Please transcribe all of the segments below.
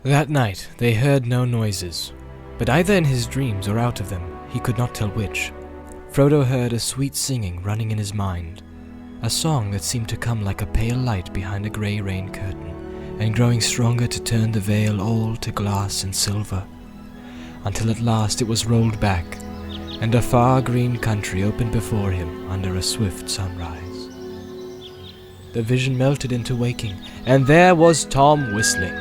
That night they heard no noises, but either in his dreams or out of them, he could not tell which. Frodo heard a sweet singing running in his mind, a song that seemed to come like a pale light behind a grey rain curtain, and growing stronger to turn the veil all to glass and silver, until at last it was rolled back, and a far green country opened before him under a swift sunrise. The vision melted into waking, and there was Tom whistling,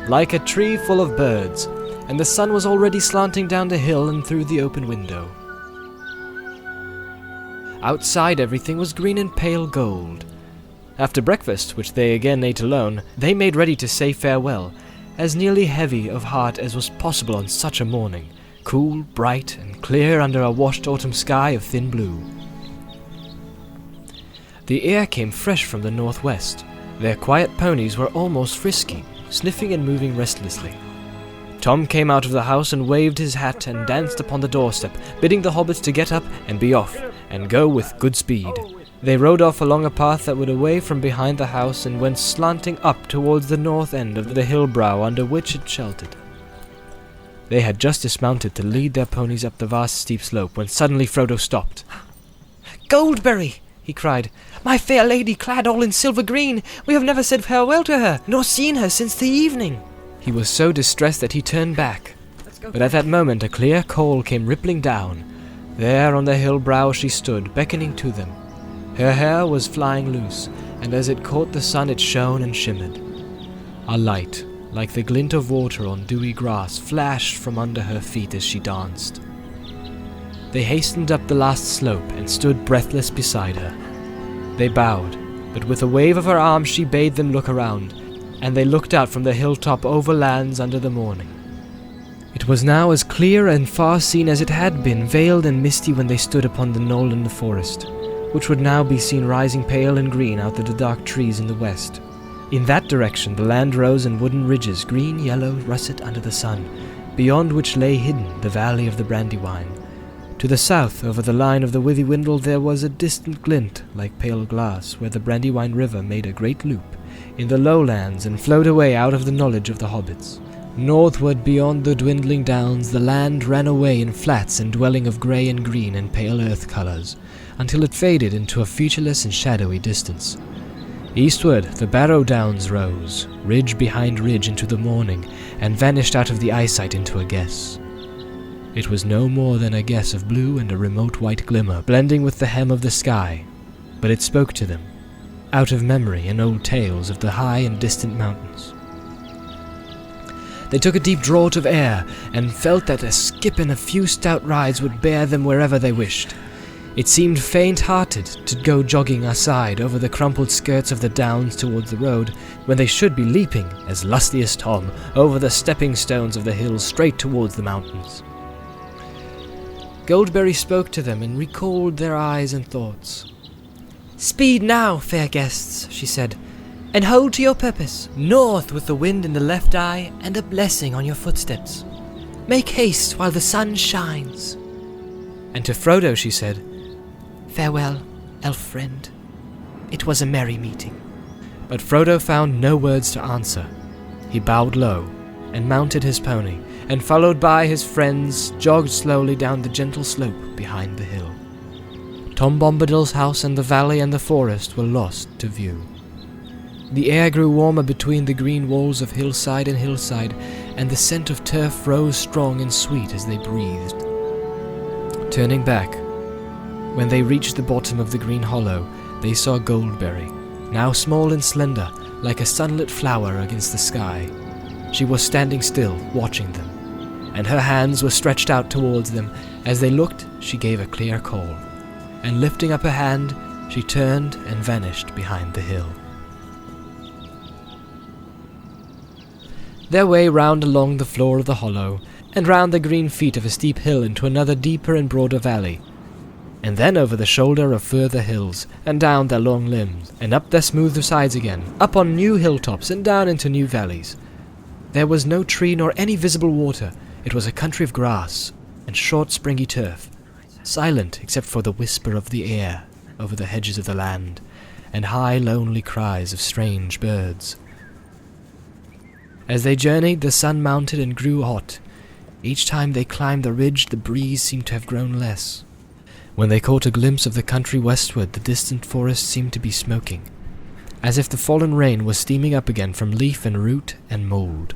like a tree full of birds, and the sun was already slanting down the hill and through the open window. Outside everything was green and pale gold. After breakfast, which they again ate alone, they made ready to say farewell, as nearly heavy of heart as was possible on such a morning, cool, bright, and clear under a washed autumn sky of thin blue. The air came fresh from the northwest. Their quiet ponies were almost frisky, sniffing and moving restlessly. Tom came out of the house and waved his hat and danced upon the doorstep, bidding the hobbits to get up and be off, and go with good speed. They rode off along a path that would away from behind the house and went slanting up towards the north end of the hill brow under which it sheltered. They had just dismounted to lead their ponies up the vast steep slope when suddenly Frodo stopped. "Goldberry!" he cried. "My fair lady clad all in silver green! We have never said farewell to her, nor seen her since the evening!" He was so distressed that he turned back, but at that moment a clear call came rippling down. There on the hill brow she stood, beckoning to them. Her hair was flying loose, and as it caught the sun it shone and shimmered. A light, like the glint of water on dewy grass, flashed from under her feet as she danced. They hastened up the last slope and stood breathless beside her. They bowed, but with a wave of her arm she bade them look around, and they looked out from the hilltop over lands under the morning. It was now as clear and far seen as it had been, veiled and misty when they stood upon the knoll in the forest, which would now be seen rising pale and green out of the dark trees in the west. In that direction the land rose in wooden ridges, green, yellow, russet under the sun, beyond which lay hidden the valley of the Brandywine. To the south, over the line of the Withywindle, there was a distant glint, like pale glass, where the Brandywine River made a great loop in the lowlands and flowed away out of the knowledge of the hobbits. Northward, beyond the dwindling downs, the land ran away in flats and dwelling of grey and green and pale earth colours, until it faded into a featureless and shadowy distance. Eastward, the Barrow Downs rose, ridge behind ridge into the morning, and vanished out of the eyesight into a guess. It was no more than a guess of blue and a remote white glimmer, blending with the hem of the sky, but it spoke to them, out of memory and old tales of the high and distant mountains. They took a deep draught of air, and felt that a skip and a few stout rides would bear them wherever they wished. It seemed faint-hearted to go jogging aside over the crumpled skirts of the downs towards the road, when they should be leaping, as lusty as Tom, over the stepping stones of the hills straight towards the mountains. Goldberry spoke to them and recalled their eyes and thoughts. "Speed now, fair guests," she said, "and hold to your purpose. North with the wind in the left eye, and a blessing on your footsteps. Make haste while the sun shines." And to Frodo she said, "Farewell, elf friend. It was a merry meeting." But Frodo found no words to answer. He bowed low, and mounted his pony, and followed by his friends, jogged slowly down the gentle slope behind the hill. Tom Bombadil's house and the valley and the forest were lost to view. The air grew warmer between the green walls of hillside and hillside, and the scent of turf rose strong and sweet as they breathed. Turning back, when they reached the bottom of the green hollow, they saw Goldberry, now small and slender, like a sunlit flower against the sky. She was standing still, watching them, and her hands were stretched out towards them. As they looked, she gave a clear call, and lifting up her hand, she turned and vanished behind the hill. Their way round along the floor of the hollow, and round the green feet of a steep hill into another deeper and broader valley, and then over the shoulder of further hills, and down their long limbs, and up their smoother sides again, up on new hilltops and down into new valleys. There was no tree nor any visible water. It was a country of grass and short springy turf, silent except for the whisper of the air over the hedges of the land, and high lonely cries of strange birds. As they journeyed, the sun mounted and grew hot. Each time they climbed the ridge, the breeze seemed to have grown less. When they caught a glimpse of the country westward, the distant forest seemed to be smoking, as if the fallen rain was steaming up again from leaf and root and mould.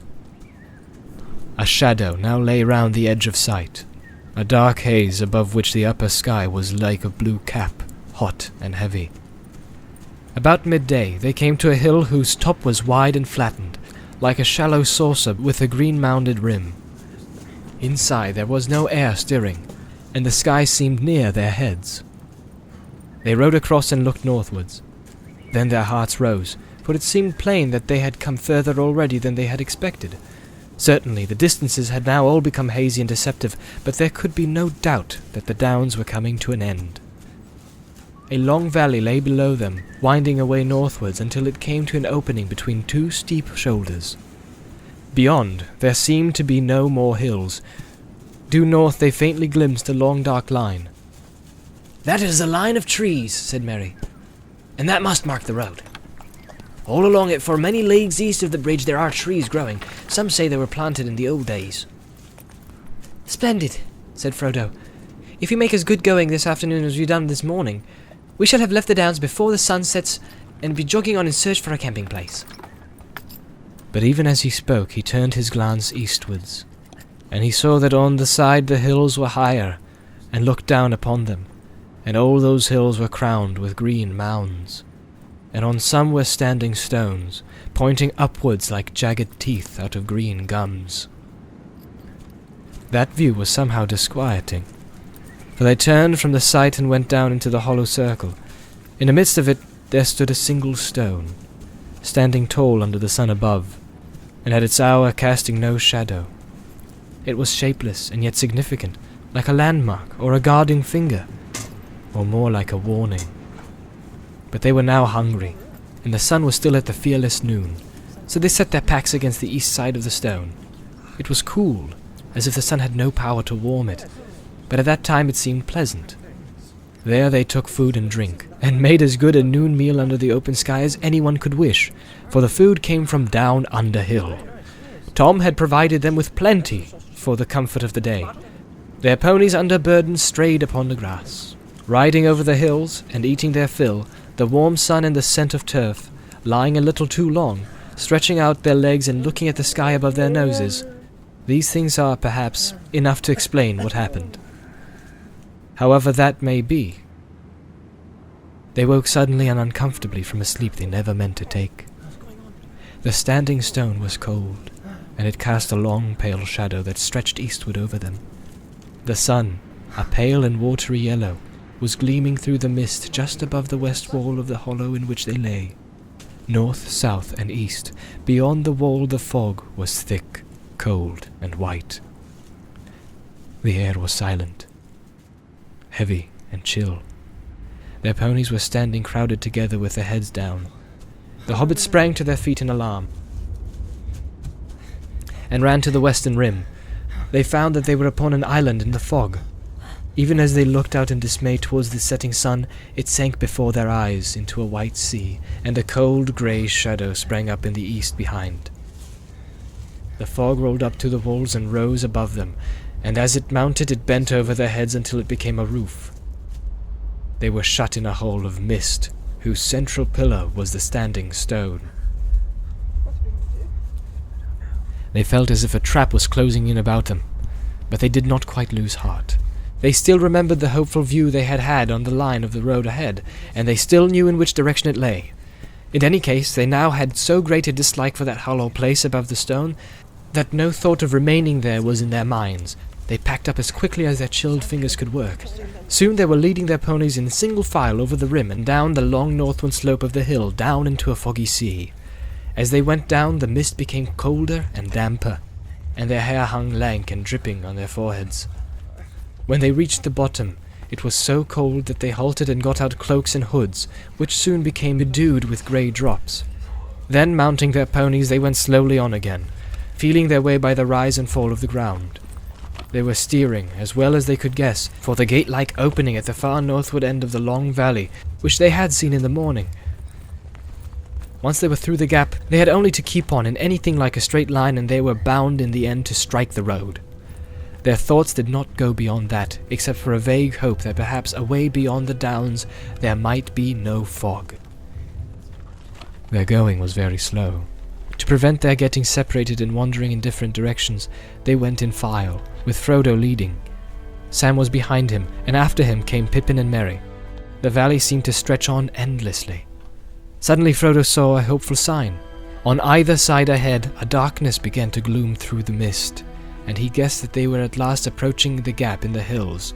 A shadow now lay round the edge of sight, a dark haze above which the upper sky was like a blue cap, hot and heavy. About midday they came to a hill whose top was wide and flattened, like a shallow saucer with a green-mounded rim. Inside there was no air stirring, and the sky seemed near their heads. They rode across and looked northwards. Then their hearts rose, for it seemed plain that they had come further already than they had expected. Certainly the distances had now all become hazy and deceptive, but there could be no doubt that the downs were coming to an end. A long valley lay below them, winding away northwards until it came to an opening between two steep shoulders. Beyond, there seemed to be no more hills. Due north they faintly glimpsed a long dark line. "That is a line of trees," said Mary, "and that must mark the road. All along it for many leagues east of the bridge there are trees growing. Some say they were planted in the old days." "Splendid," said Frodo. "If we make as good going this afternoon as we've done this morning, we shall have left the downs before the sun sets and be jogging on in search for a camping place." But even as he spoke, he turned his glance eastwards, and he saw that on the side the hills were higher, and looked down upon them, and all those hills were crowned with green mounds, and on some were standing stones, pointing upwards like jagged teeth out of green gums. That view was somehow disquieting, for they turned from the sight and went down into the hollow circle. In the midst of it there stood a single stone, standing tall under the sun above, and at its hour casting no shadow. It was shapeless and yet significant, like a landmark or a guarding finger, or more like a warning. But they were now hungry, and the sun was still at the fearless noon, so they set their packs against the east side of the stone. It was cool, as if the sun had no power to warm it, but at that time it seemed pleasant. There they took food and drink, and made as good a noon meal under the open sky as anyone could wish, for the food came from down under hill. Tom had provided them with plenty for the comfort of the day. Their ponies under burden strayed upon the grass, riding over the hills and eating their fill, the warm sun and the scent of turf, lying a little too long, stretching out their legs and looking at the sky above their noses. These things are, perhaps, enough to explain what happened. However that may be, they woke suddenly and uncomfortably from a sleep they never meant to take. The standing stone was cold, and it cast a long pale shadow that stretched eastward over them. The sun, a pale and watery yellow, was gleaming through the mist just above the west wall of the hollow in which they lay. North, south, and east, beyond the wall the fog was thick, cold, and white. The air was silent, heavy and chill. Their ponies were standing crowded together with their heads down. The hobbits sprang to their feet in alarm and ran to the western rim. They found that they were upon an island in the fog. Even as they looked out in dismay towards the setting sun, it sank before their eyes into a white sea, and a cold grey shadow sprang up in the east behind. The fog rolled up to the walls and rose above them, and as it mounted it bent over their heads until it became a roof. They were shut in a hole of mist, whose central pillar was the standing stone. They felt as if a trap was closing in about them, but they did not quite lose heart. They still remembered the hopeful view they had had on the line of the road ahead, and they still knew in which direction it lay. In any case, they now had so great a dislike for that hollow place above the stone that no thought of remaining there was in their minds. They packed up as quickly as their chilled fingers could work. Soon they were leading their ponies in single file over the rim and down the long northward slope of the hill, down into a foggy sea. As they went down, the mist became colder and damper, and their hair hung lank and dripping on their foreheads. When they reached the bottom, it was so cold that they halted and got out cloaks and hoods, which soon became bedewed with grey drops. Then, mounting their ponies, they went slowly on again, feeling their way by the rise and fall of the ground. They were steering, as well as they could guess, for the gate-like opening at the far northward end of the long valley, which they had seen in the morning. Once they were through the gap, they had only to keep on in anything like a straight line, and they were bound in the end to strike the road. Their thoughts did not go beyond that, except for a vague hope that perhaps away beyond the downs there might be no fog. Their going was very slow. To prevent their getting separated and wandering in different directions, they went in file, with Frodo leading. Sam was behind him, and after him came Pippin and Merry. The valley seemed to stretch on endlessly. Suddenly Frodo saw a hopeful sign. On either side ahead, a darkness began to gloom through the mist, and he guessed that they were at last approaching the gap in the hills,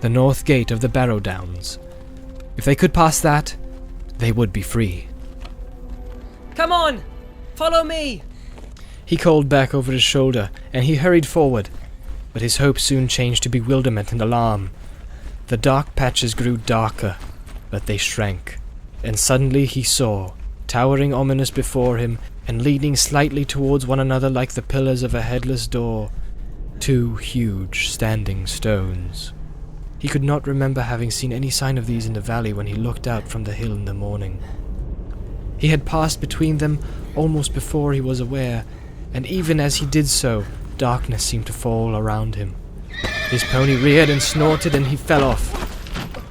the north gate of the Barrow Downs. If they could pass that, they would be free. Come on! Follow me! He called back over his shoulder, and he hurried forward, but his hope soon changed to bewilderment and alarm. The dark patches grew darker, but they shrank, and suddenly he saw, towering ominous before him, and leaning slightly towards one another like the pillars of a headless door, 2 huge standing stones. He could not remember having seen any sign of these in the valley when he looked out from the hill in the morning. He had passed between them almost before he was aware, and even as he did so, darkness seemed to fall around him. His pony reared and snorted, and he fell off.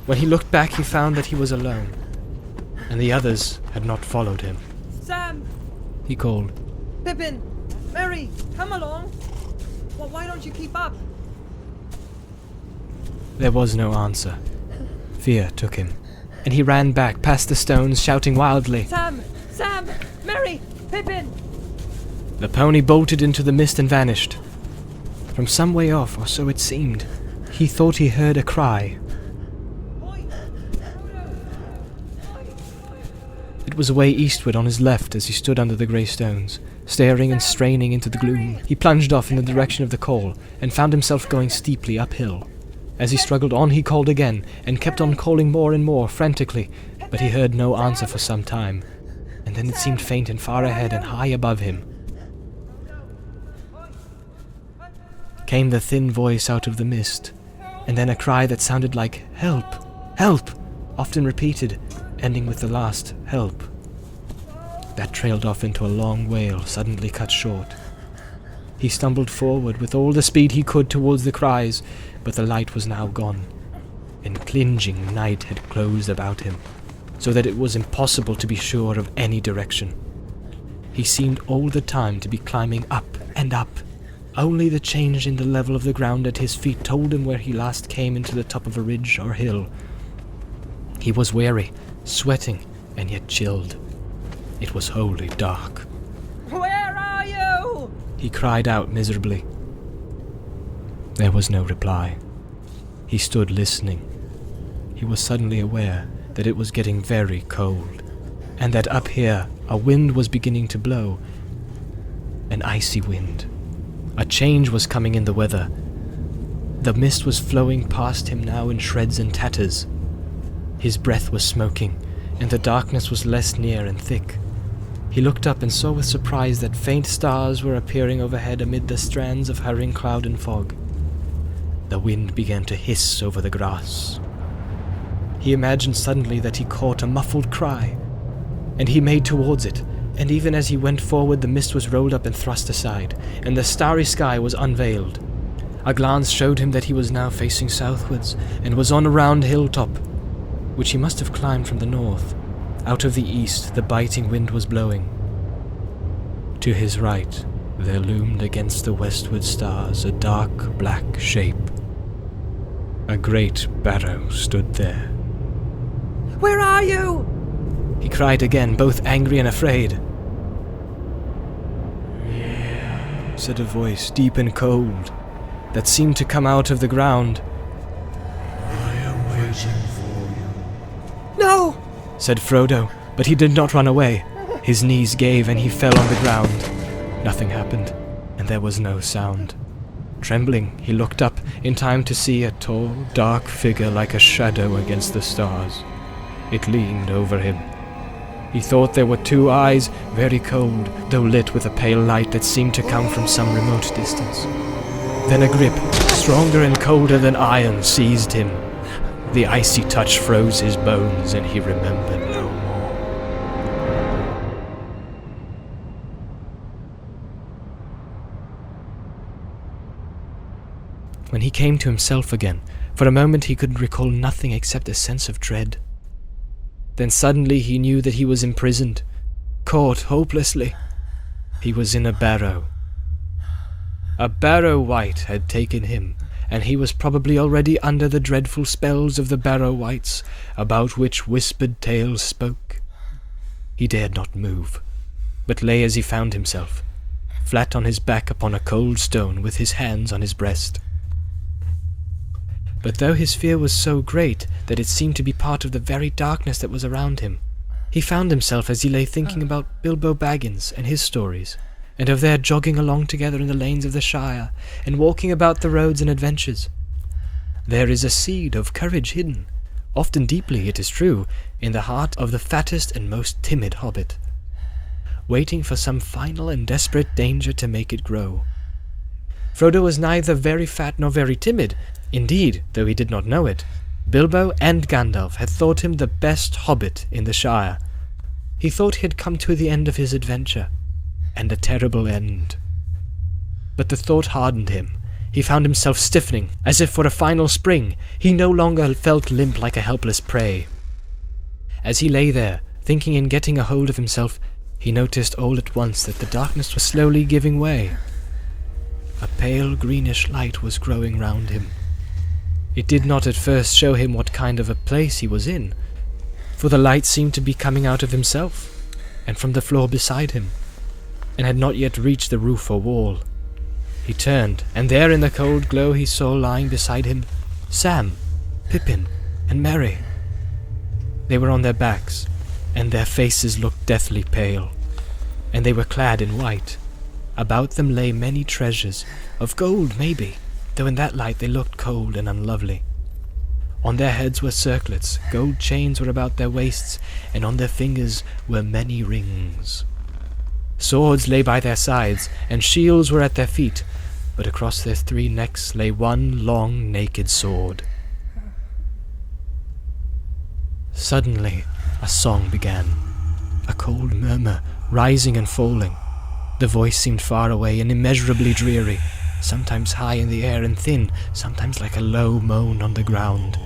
When he looked back, he found that he was alone, and the others had not followed him. Sam! He called. Pippin! Merry! Come along! Well, why don't you keep up? There was no answer. Fear took him, and he ran back past the stones, shouting wildly. Sam! Sam! Merry! Pippin! The pony bolted into the mist and vanished. From some way off, or so it seemed, he thought he heard a cry. It was away eastward on his left as he stood under the grey stones, staring and straining into the gloom. He plunged off in the direction of the call, and found himself going steeply uphill. As he struggled on, he called again, and kept on calling more and more, frantically, but he heard no answer for some time, and then it seemed faint and far ahead and high above him. Came the thin voice out of the mist, and then a cry that sounded like, "Help! Help!" often repeated, ending with the last, "Help." That trailed off into a long wail, suddenly cut short. He stumbled forward with all the speed he could towards the cries, but the light was now gone, and clinging night had closed about him, so that it was impossible to be sure of any direction. He seemed all the time to be climbing up and up. Only the change in the level of the ground at his feet told him where he last came into the top of a ridge or hill. He was weary, sweating, and yet chilled. It was wholly dark. Where are you? He cried out miserably. There was no reply. He stood listening. He was suddenly aware that it was getting very cold, and that up here a wind was beginning to blow. An icy wind. A change was coming in the weather. The mist was flowing past him now in shreds and tatters. His breath was smoking, and the darkness was less near and thick. He looked up and saw with surprise that faint stars were appearing overhead amid the strands of hurrying cloud and fog. The wind began to hiss over the grass. He imagined suddenly that he caught a muffled cry, and he made towards it, and even as he went forward the mist was rolled up and thrust aside, and the starry sky was unveiled. A glance showed him that he was now facing southwards, and was on a round hilltop, which he must have climbed from the north. Out of the east the biting wind was blowing. To his right there loomed against the westward stars a dark black shape. A great barrow stood there. Where are you? He cried again, both angry and afraid. Yeah, said a voice, deep and cold, that seemed to come out of the ground. I am waiting for you. No! Said Frodo, but he did not run away. His knees gave and he fell on the ground. Nothing happened, and there was no sound. Trembling, he looked up in time to see a tall, dark figure like a shadow against the stars. It leaned over him. He thought there were 2 eyes, very cold, though lit with a pale light that seemed to come from some remote distance. Then a grip, stronger and colder than iron, seized him. The icy touch froze his bones, and he remembered no more. When he came to himself again, for a moment he could recall nothing except a sense of dread. Then suddenly he knew that he was imprisoned, caught hopelessly. He was in a barrow. A Barrow wight had taken him, and he was probably already under the dreadful spells of the Barrow wights, about which whispered tales spoke. He dared not move, but lay as he found himself, flat on his back upon a cold stone with his hands on his breast. But though his fear was so great that it seemed to be part of the very darkness that was around him, he found himself as he lay thinking about Bilbo Baggins and his stories, and of their jogging along together in the lanes of the Shire, and walking about the roads and adventures. There is a seed of courage hidden, often deeply, it is true, in the heart of the fattest and most timid hobbit, waiting for some final and desperate danger to make it grow. Frodo was neither very fat nor very timid. Indeed, though he did not know it, Bilbo and Gandalf had thought him the best hobbit in the Shire. He thought he had come to the end of his adventure, and a terrible end. But the thought hardened him. He found himself stiffening, as if for a final spring. He no longer felt limp like a helpless prey. As he lay there, thinking and getting a hold of himself, he noticed all at once that the darkness was slowly giving way. A pale greenish light was growing round him. It did not at first show him what kind of a place he was in, for the light seemed to be coming out of himself, and from the floor beside him, and had not yet reached the roof or wall. He turned, and there in the cold glow he saw lying beside him Sam, Pippin, and Merry. They were on their backs, and their faces looked deathly pale, and they were clad in white. About them lay many treasures, of gold maybe, though in that light they looked cold and unlovely. On their heads were circlets, gold chains were about their waists, and on their fingers were many rings. Swords lay by their sides, and shields were at their feet, but across their 3 necks lay one long naked sword. Suddenly a song began, a cold murmur, rising and falling. The voice seemed far away and immeasurably dreary, sometimes high in the air and thin, sometimes like a low moan on the ground.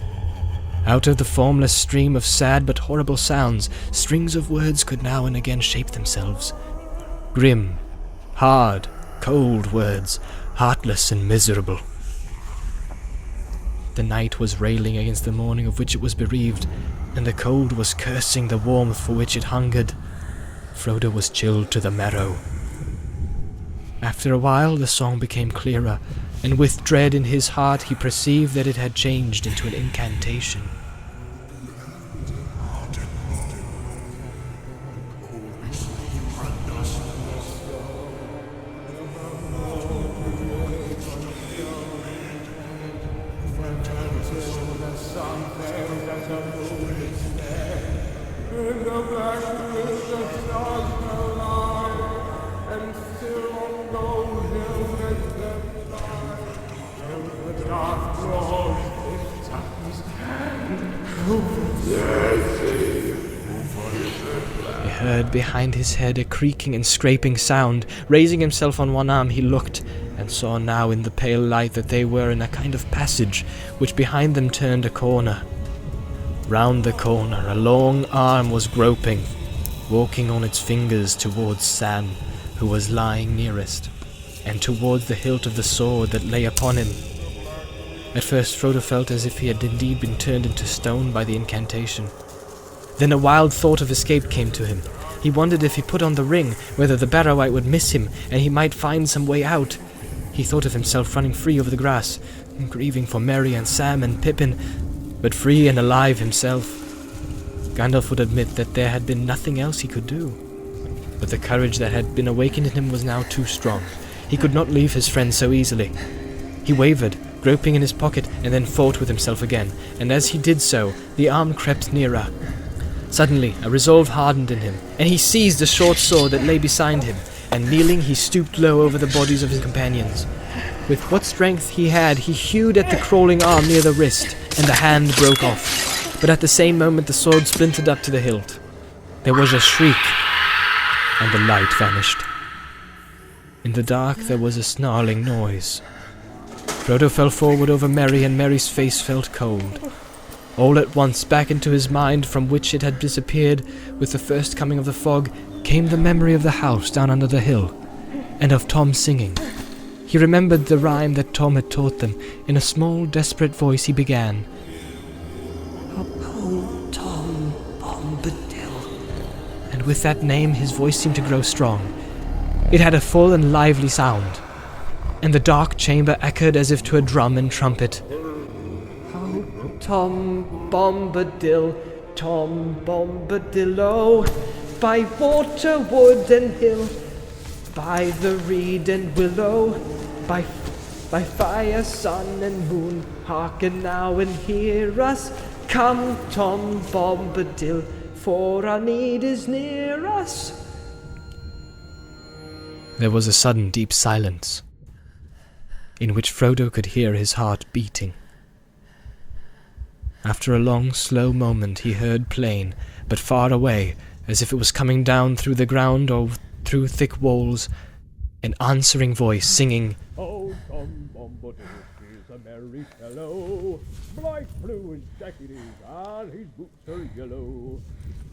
Out of the formless stream of sad but horrible sounds, strings of words could now and again shape themselves. Grim, hard, cold words, heartless and miserable. The night was railing against the morning of which it was bereaved, and the cold was cursing the warmth for which it hungered. Frodo was chilled to the marrow. After a while the song became clearer, and with dread in his heart he perceived that it had changed into an incantation. He heard behind his head a creaking and scraping sound. Raising himself on one arm, he looked, and saw now in the pale light that they were in a kind of passage, which behind them turned a corner. Round the corner a long arm was groping, walking on its fingers towards Sam, who was lying nearest, and towards the hilt of the sword that lay upon him. At first Frodo felt as if he had indeed been turned into stone by the incantation. Then a wild thought of escape came to him. He wondered if he put on the ring, whether the Barrowite would miss him, and he might find some way out. He thought of himself running free over the grass, grieving for Merry and Sam and Pippin, but free and alive himself. Gandalf would admit that there had been nothing else he could do. But the courage that had been awakened in him was now too strong. He could not leave his friend so easily. He wavered, groping in his pocket, and then fought with himself again, and as he did so, the arm crept nearer. Suddenly, a resolve hardened in him, and he seized the short sword that lay beside him, and kneeling, he stooped low over the bodies of his companions. With what strength he had, he hewed at the crawling arm near the wrist, and the hand broke off. But at the same moment the sword splintered up to the hilt. There was a shriek, and the light vanished. In the dark there was a snarling noise. Frodo fell forward over Merry, and Merry's face felt cold. All at once, back into his mind, from which it had disappeared with the first coming of the fog, came the memory of the house down under the hill, and of Tom singing. He remembered the rhyme that Tom had taught them. In a small, desperate voice he began, Oh, Tom Bombadil. and with that name his voice seemed to grow strong. It had a full and lively sound, and the dark chamber echoed as if to a drum and trumpet. Oh, Tom Bombadil, Tom Bombadillo, by water, wood and hill, by the reed and willow, by fire, sun and moon, hearken now and hear us. Come, Tom Bombadil, for our need is near us. There was a sudden deep silence, in which Frodo could hear his heart beating. After a long, slow moment he heard plain, but far away, as if it was coming down through the ground or through thick walls, an answering voice singing, Oh, Tom Bombadil is a merry fellow, bright blue his jacket is, and his boots are yellow.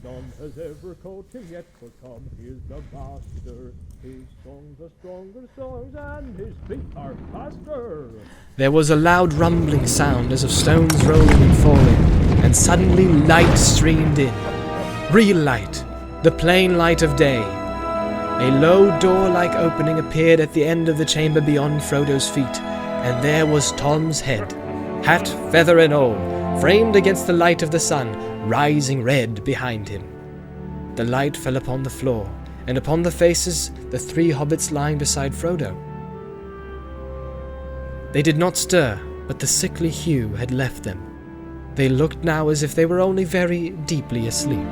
None has ever caught him yet, for Tom is the master. His songs are stronger songs, and his feet are faster. There was a loud rumbling sound as of stones rolling and falling, and suddenly light streamed in. Real light, the plain light of day. A low door-like opening appeared at the end of the chamber beyond Frodo's feet, and there was Tom's head, hat, feather and all, framed against the light of the sun, rising red behind him. The light fell upon the floor, and upon the faces the three hobbits lying beside Frodo. They did not stir, but the sickly hue had left them. They looked now as if they were only very deeply asleep.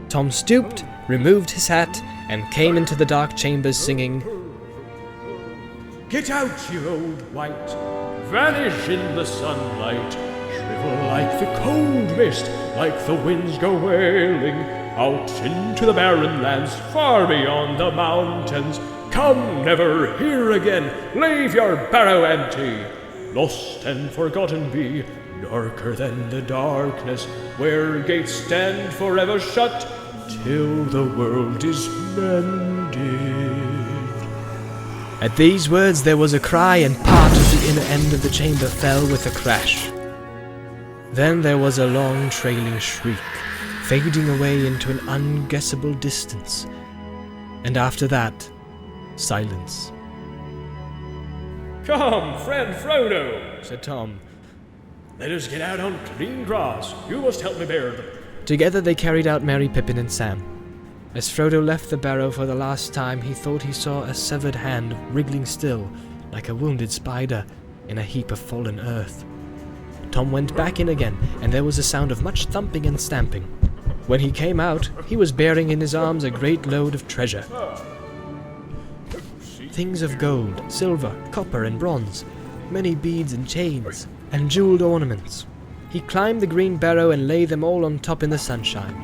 Tom stooped, removed his hat, and came into the dark chambers singing, Get out, you old wight, vanish in the sunlight, shrivel like the cold mist, like the winds go wailing, out into the barren lands, far beyond the mountains. Come never here again, leave your barrow empty, lost and forgotten be, darker than the darkness, where gates stand forever shut, till the world is mended. At these words there was a cry, and part of the inner end of the chamber fell with a crash. Then there was a long trailing shriek, fading away into an unguessable distance, and after that, silence. Come, friend Frodo, said Tom. Let us get out on clean grass. You must help me bear them. Together they carried out Merry, Pippin and Sam. As Frodo left the barrow for the last time, he thought he saw a severed hand wriggling still, like a wounded spider, in a heap of fallen earth. Tom went back in again, and there was a sound of much thumping and stamping. When he came out, he was bearing in his arms a great load of treasure. Things of gold, silver, copper and bronze, many beads and chains, and jeweled ornaments. He climbed the green barrow and laid them all on top in the sunshine.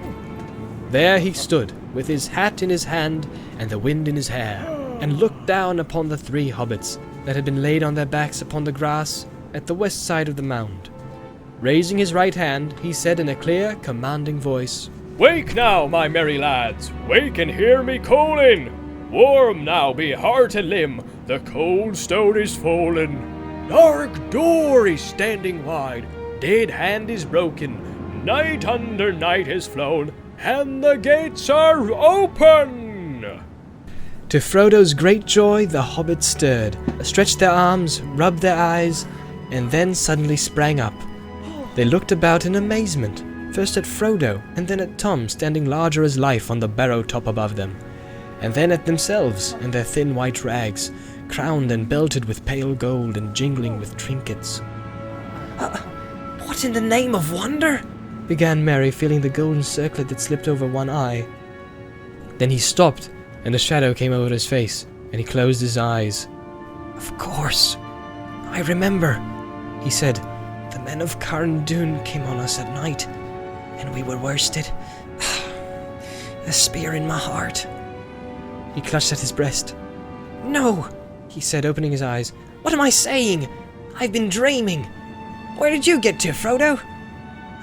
There he stood, with his hat in his hand and the wind in his hair, and looked down upon the three hobbits that had been laid on their backs upon the grass at the west side of the mound. Raising his right hand, he said in a clear, commanding voice, Wake now, my merry lads, wake and hear me calling. Warm now be heart and limb, the cold stone is fallen. Dark door is standing wide, dead hand is broken, night under night has flown, and the gates are open! To Frodo's great joy, the hobbits stirred, stretched their arms, rubbed their eyes, and then suddenly sprang up. They looked about in amazement, first at Frodo, and then at Tom standing larger as life on the barrow top above them, and then at themselves in their thin white rags, crowned and belted with pale gold and jingling with trinkets. What in the name of wonder? Began Merry, feeling the golden circlet that slipped over one eye. Then he stopped, and a shadow came over his face, and he closed his eyes. Of course. I remember, he said. The men of Carn Dûn came on us at night, and we were worsted. A spear in my heart. He clutched at his breast. No, he said, opening his eyes. What am I saying? I've been dreaming. Where did you get to, Frodo?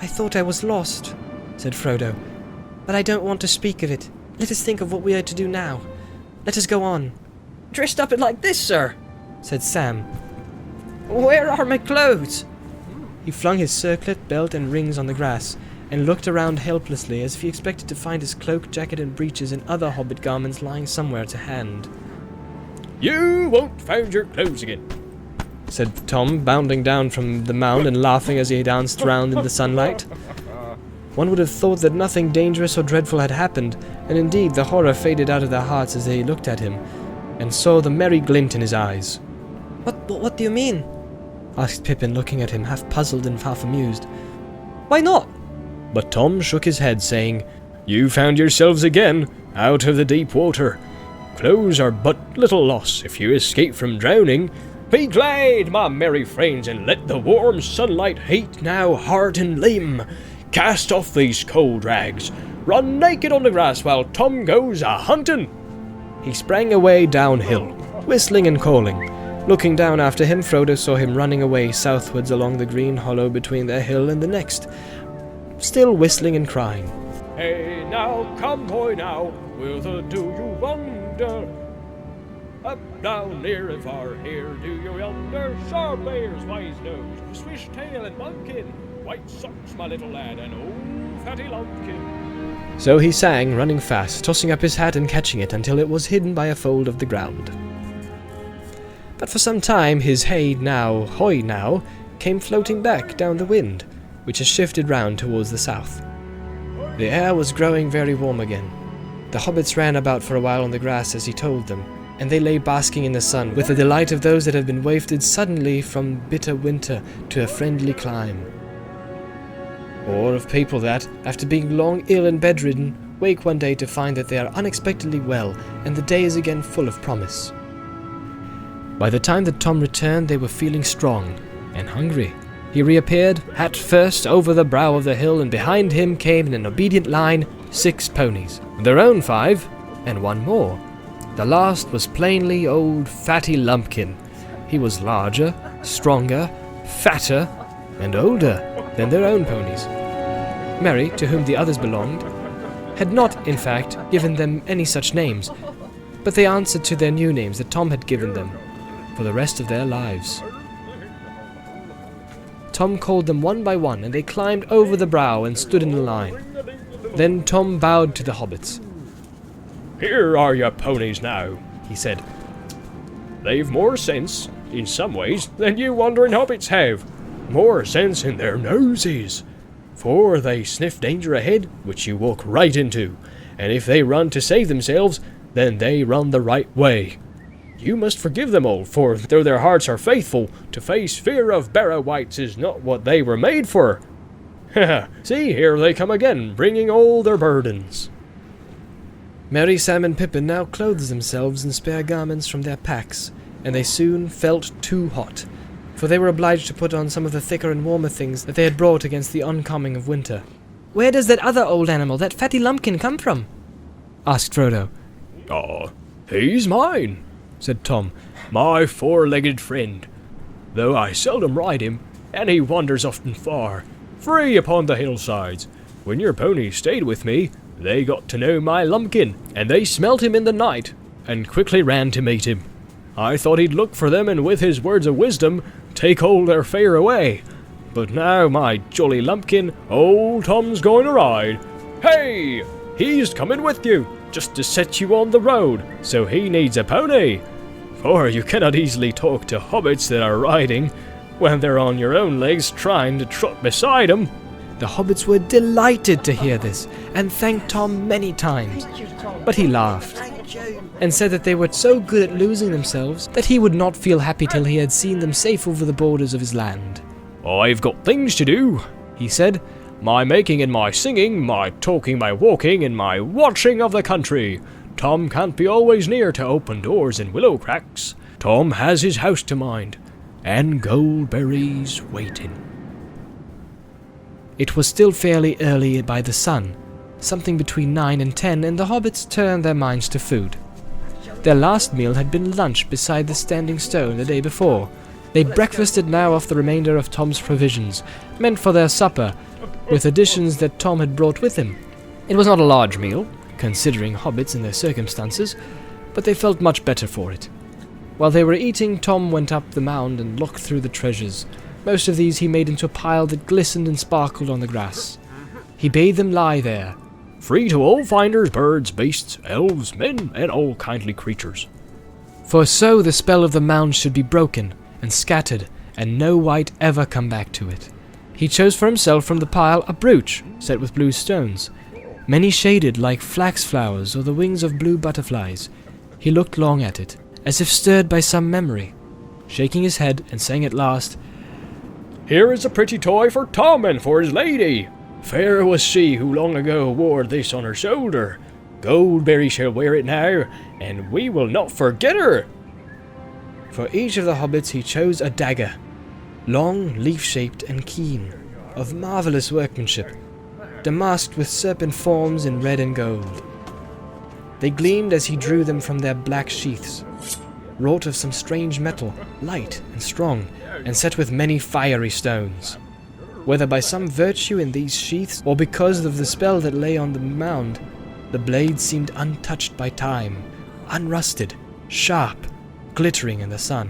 I thought I was lost, said Frodo, but I don't want to speak of it. Let us think of what we are to do now. Let us go on. Dressed up like this, sir, said Sam. Where are my clothes? He flung his circlet, belt, and rings on the grass, and looked around helplessly as if he expected to find his cloak, jacket, and breeches and other hobbit garments lying somewhere to hand. You won't find your clothes again, said Tom, bounding down from the mound and laughing as he danced round in the sunlight. One would have thought that nothing dangerous or dreadful had happened, and indeed the horror faded out of their hearts as they looked at him, and saw the merry glint in his eyes. What do you mean? Asked Pippin, looking at him, half puzzled and half amused. Why not? But Tom shook his head, saying, You found yourselves again, out of the deep water. Clothes are but little loss if you escape from drowning. Be glad, my merry friends, and let the warm sunlight heat now heart and limb. Cast off these cold rags. Run naked on the grass while Tom goes a-hunting. He sprang away downhill, whistling and calling. Looking down after him, Frodo saw him running away southwards along the green hollow between their hill and the next, still whistling and crying. Hey now, come boy now, whither do you wander? Up, down, near and far, here do you yonder. Sharp ears, wise nose, swish tail and bumpkin, white socks, my little lad, and old fatty lumpkin. So he sang, running fast, tossing up his hat and catching it until it was hidden by a fold of the ground. But for some time his hoy now, came floating back down the wind, which had shifted round towards the south. The air was growing very warm again. The hobbits ran about for a while on the grass as he told them, and they lay basking in the sun with the delight of those that have been wafted suddenly from bitter winter to a friendly clime. Or of people that, after being long ill and bedridden, wake one day to find that they are unexpectedly well, and the day is again full of promise. By the time that Tom returned, they were feeling strong and hungry. He reappeared, hat first, over the brow of the hill, and behind him came in an obedient line 6 ponies, their own 5, and one more. The last was plainly old fatty Lumpkin. He was larger, stronger, fatter, and older than their own ponies. Merry, to whom the others belonged, had not, in fact, given them any such names, but they answered to their new names that Tom had given them for the rest of their lives. Tom called them one by one, and they climbed over the brow and stood in a line. Then Tom bowed to the hobbits. Here are your ponies now, he said. They've more sense, in some ways, than you wandering hobbits have. More sense in their noses. For they sniff danger ahead, which you walk right into, and if they run to save themselves, then they run the right way. You must forgive them all, for though their hearts are faithful, to face fear of Barrow wights is not what they were made for. See, here they come again, bringing all their burdens. Merry, Sam, and Pippin now clothed themselves in spare garments from their packs, and they soon felt too hot, for they were obliged to put on some of the thicker and warmer things that they had brought against the oncoming of winter. Where does that other old animal, that fatty Lumpkin, come from? Asked Frodo. He's mine, said Tom, my 4-legged friend, though I seldom ride him, and he wanders often far, free upon the hillsides. When your ponies stayed with me, they got to know my Lumpkin, and they smelt him in the night, and quickly ran to meet him. I thought he'd look for them, and with his words of wisdom, take all their fear away. But now, my jolly Lumpkin, old Tom's going to ride. Hey! He's coming with you, just to set you on the road, so he needs a pony. For you cannot easily talk to hobbits that are riding, when they're on your own legs trying to trot beside 'em. The hobbits were delighted to hear this, and thanked Tom many times. But he laughed, and said that they were so good at losing themselves that he would not feel happy till he had seen them safe over the borders of his land. I've got things to do, he said. My making and my singing, my talking, my walking, and my watching of the country. Tom can't be always near to open doors and willow cracks. Tom has his house to mind, and goldberries waiting. It was still fairly early by the sun, something between 9 and 10, and the hobbits turned their minds to food. Their last meal had been lunch beside the standing stone the day before. They breakfasted now off the remainder of Tom's provisions, meant for their supper, with additions that Tom had brought with him. It was not a large meal, considering hobbits and their circumstances, but they felt much better for it. While they were eating, Tom went up the mound and looked through the treasures. Most of these he made into a pile that glistened and sparkled on the grass. He bade them lie there, free to all finders, birds, beasts, elves, men, and all kindly creatures. for so the spell of the mound should be broken and scattered, and no wight ever come back to it. He chose for himself from the pile a brooch set with blue stones, many shaded like flax flowers or the wings of blue butterflies. He looked long at it, as if stirred by some memory, shaking his head and saying at last, "Here is a pretty toy for Tom and for his lady. Fair was she who long ago wore this on her shoulder. Goldberry shall wear it now, and we will not forget her." For each of the hobbits he chose a dagger, long, leaf-shaped and keen, of marvelous workmanship, damasked with serpent forms in red and gold. They gleamed as he drew them from their black sheaths, wrought of some strange metal, light and strong, and set with many fiery stones. Whether by some virtue in these sheaths, or because of the spell that lay on the mound, the blades seemed untouched by time, unrusted, sharp, glittering in the sun.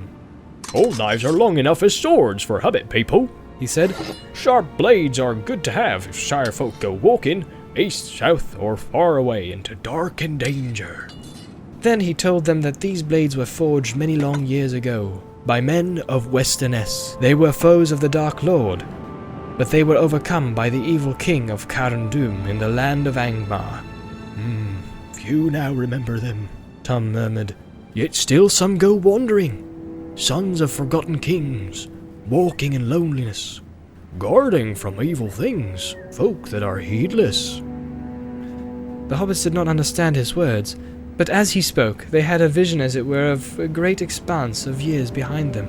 "All knives are long enough as swords for hobbit people," he said. "Sharp blades are good to have if shire folk go walking, east, south, or far away into dark and danger." Then he told them that these blades were forged many long years ago, by men of Westerness. They were foes of the Dark Lord, but they were overcome by the evil king of Carandum in the land of Angmar. Few now remember them," Tom murmured. "Yet still some go wandering, sons of forgotten kings, walking in loneliness, guarding from evil things, folk that are heedless." The hobbits did not understand his words, but as he spoke, they had a vision, as it were, of a great expanse of years behind them,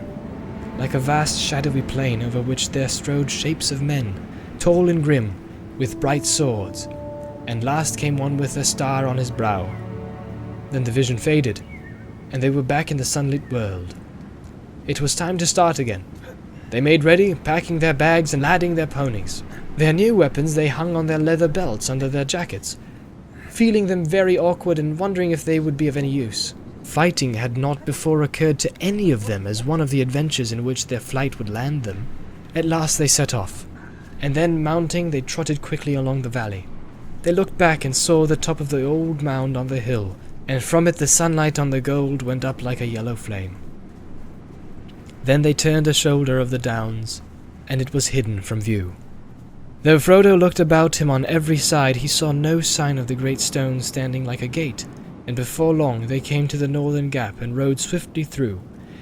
like a vast shadowy plain over which there strode shapes of men, tall and grim, with bright swords, and last came one with a star on his brow. Then the vision faded, and they were back in the sunlit world. It was time to start again. They made ready, packing their bags and ladding their ponies. Their new weapons they hung on their leather belts under their jackets, feeling them very awkward and wondering if they would be of any use. Fighting had not before occurred to any of them as one of the adventures in which their flight would land them. At last they set off, and then mounting they trotted quickly along the valley. They looked back and saw the top of the old mound on the hill, and from it the sunlight on the gold went up like a yellow flame. Then they turned a shoulder of the downs, and it was hidden from view. Though Frodo looked about him on every side, he saw no sign of the great stone standing like a gate, and before long they came to the northern gap and rode swiftly through,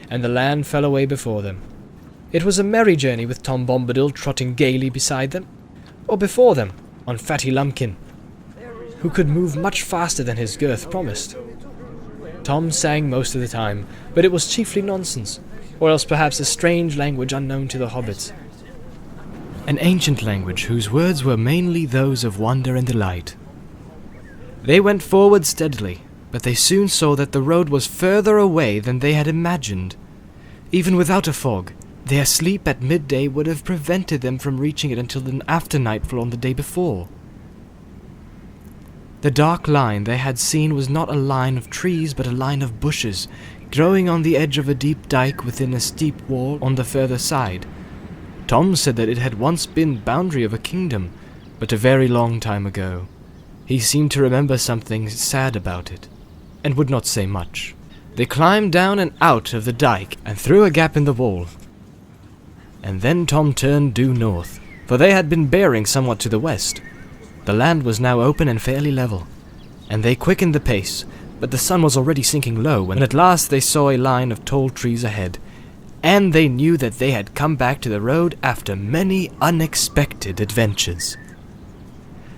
and the land fell away before them. It was a merry journey with Tom Bombadil trotting gaily beside them, or before them on Fatty Lumpkin, who could move much faster than his girth promised. Tom sang most of the time, but it was chiefly nonsense, or else perhaps a strange language unknown to the hobbits. An ancient language whose words were mainly those of wonder and delight. They went forward steadily, but they soon saw that the road was further away than they had imagined. Even without a fog, their sleep at midday would have prevented them from reaching it until after nightfall on the day before. The dark line they had seen was not a line of trees, but a line of bushes, growing on the edge of a deep dike within a steep wall on the further side. Tom said that it had once been boundary of a kingdom, but a very long time ago. He seemed to remember something sad about it, and would not say much. They climbed down and out of the dike, and through a gap in the wall. And then Tom turned due north, for they had been bearing somewhat to the west. The land was now open and fairly level, and they quickened the pace, but the sun was already sinking low when at last they saw a line of tall trees ahead, and they knew that they had come back to the road after many unexpected adventures.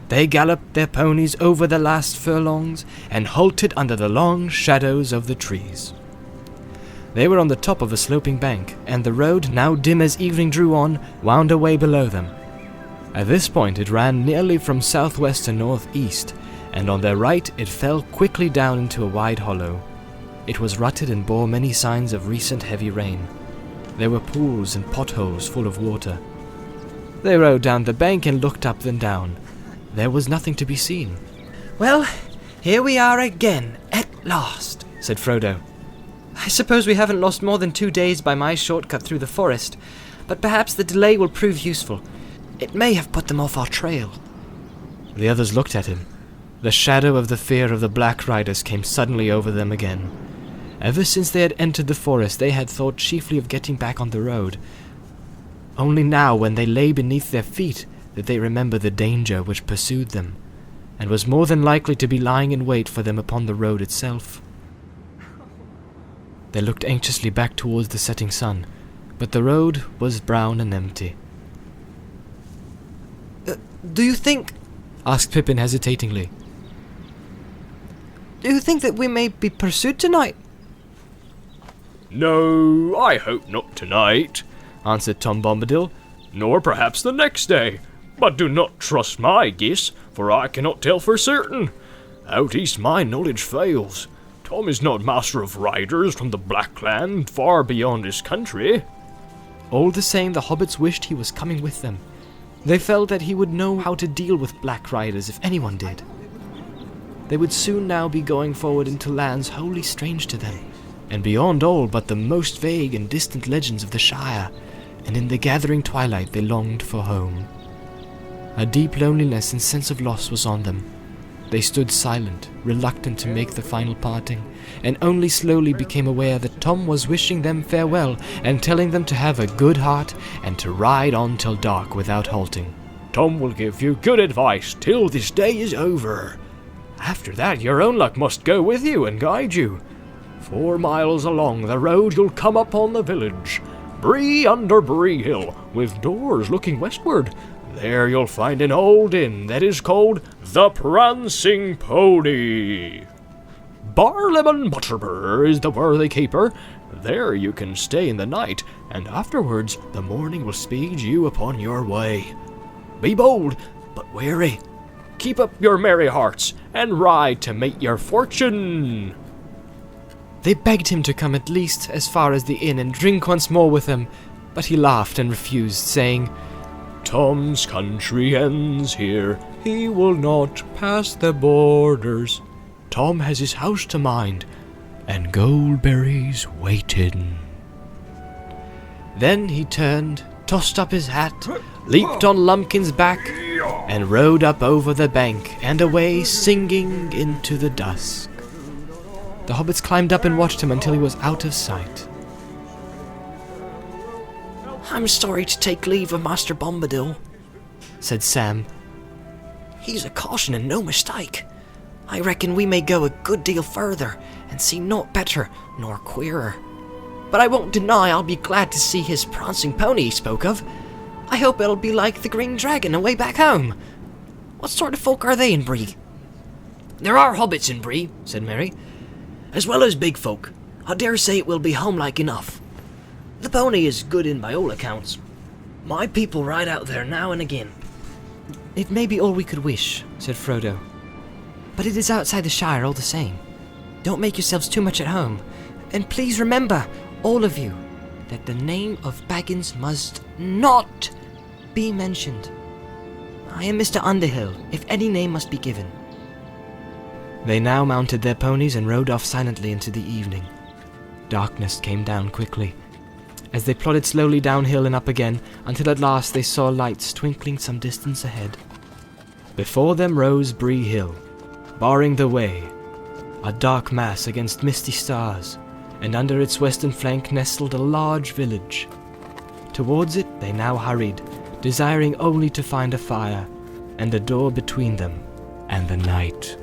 They galloped their ponies over the last furlongs and halted under the long shadows of the trees. They were on the top of a sloping bank, and the road, now dim as evening drew on, wound away below them. At this point it ran nearly from southwest to northeast, and on their right it fell quickly down into a wide hollow. It was rutted and bore many signs of recent heavy rain. There were pools and potholes full of water. They rode down the bank and looked up and down. There was nothing to be seen. Well, here we are again, at last, said Frodo. I suppose we haven't lost more than 2 days by my shortcut through the forest, but perhaps the delay will prove useful. It may have put them off our trail. The others looked at him. The shadow of the fear of the Black Riders came suddenly over them again. Ever since they had entered the forest, they had thought chiefly of getting back on the road. Only now, when they lay beneath their feet, did they remember the danger which pursued them, and was more than likely to be lying in wait for them upon the road itself. They looked anxiously back towards the setting sun, but the road was brown and empty. Do you think... asked Pippin hesitatingly. Do you think that we may be pursued tonight? No, I hope not tonight, answered Tom Bombadil, nor perhaps the next day. But do not trust my guess, for I cannot tell for certain. Out east my knowledge fails. Tom is not master of riders from the Black Land, far beyond his country. All the same, the hobbits wished he was coming with them. They felt that he would know how to deal with Black Riders if anyone did. They would soon now be going forward into lands wholly strange to them, and beyond all but the most vague and distant legends of the Shire, and in the gathering twilight they longed for home. A deep loneliness and sense of loss was on them. They stood silent, reluctant to make the final parting, and only slowly became aware that Tom was wishing them farewell and telling them to have a good heart and to ride on till dark without halting. Tom will give you good advice till this day is over. After that your own luck must go with you and guide you. 4 miles along the road you'll come upon the village, Bree under Bree Hill, with doors looking westward. There you'll find an old inn that is called the Prancing Pony. Barlemon Butterbur is the worthy keeper. There you can stay in the night, and afterwards the morning will speed you upon your way. Be bold, but wary. Keep up your merry hearts, and ride to meet your fortune. They begged him to come at least as far as the inn and drink once more with them, but he laughed and refused, saying, Tom's country ends here. He will not pass the borders. Tom has his house to mind, and goldberries waiting. Then he turned, tossed up his hat, leaped on Lumpkin's back, and rode up over the bank and away, singing into the dusk. The hobbits climbed up and watched him until he was out of sight. I'm sorry to take leave of Master Bombadil, said Sam. He's a caution and no mistake. I reckon we may go a good deal further and see naught better nor queerer. But I won't deny I'll be glad to see his prancing pony he spoke of. I hope it'll be like the Green Dragon away back home. What sort of folk are they in Bree? There are hobbits in Bree, said Mary, as well as big folk. I dare say it will be homelike enough. The pony is good in by all accounts. My people ride out there now and again. It may be all we could wish, said Frodo. But it is outside the Shire all the same. Don't make yourselves too much at home. And please remember, all of you, that the name of Baggins must not be mentioned. I am Mr. Underhill, if any name must be given. They now mounted their ponies and rode off silently into the evening. Darkness came down quickly, as they plodded slowly downhill and up again, until at last they saw lights twinkling some distance ahead. Before them rose Bree Hill, barring the way, a dark mass against misty stars, and under its western flank nestled a large village. Towards it they now hurried, desiring only to find a fire, and a door between them and the night.